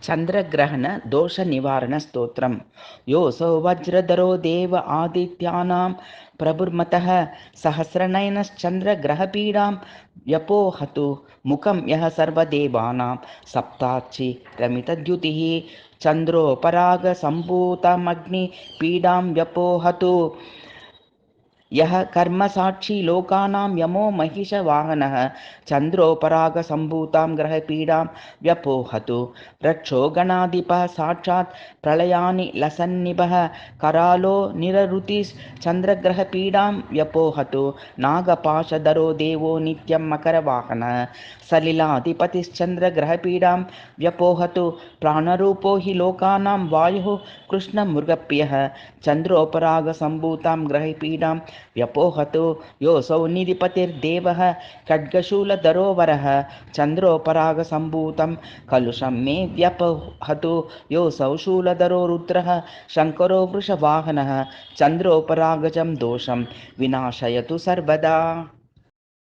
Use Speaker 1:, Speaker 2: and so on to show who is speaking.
Speaker 1: चंद्रग्रहण दोष निवारण स्तोत्रम योऽसौ वज्रधरो देव आदित्यानां प्रभुर्मतः सहस्रनयनश्चंद्रग्रहपीडां व्यपोहतु मुखं यः सर्वदेवानां सप्ताक्षि रमितद्युतिः चंद्रोपरागसम्भूतमग्निपीडां व्यपोहतु यः कर्मसाक्षी लोकानां यमो महिषवाहनः चंद्रोपरागसम्भूतां ग्रहपीडां व्यपोहतु रक्षो गणाधिपः साक्षात् प्रलयानि लसन्निभः करालो निररुतिश्चन्द्रग्रहपीडां व्यपोहतु नागपाशधरो देवो नित्यं मकरवाहनः सलिलाधिपतिश्चन्द्रग्रहपीडां व्यपोहतु प्राणरूपो हि लोकानां वायुः कृष्णमृगप्रियः चन्द्रोपरागसम्भूतां ग्रहपीडां व्यपोहतु योऽसौ निधिपतिर्देवः खड्गशूलधरो वरः चन्द्रोपरागसम्भूतं कलुषं मे व्यपोहतु योऽसौ शूलधरो रुद्रः शङ्करो वृषवाहनः चन्द्रोपरागजं दोषं विनाशयतु सर्वदा।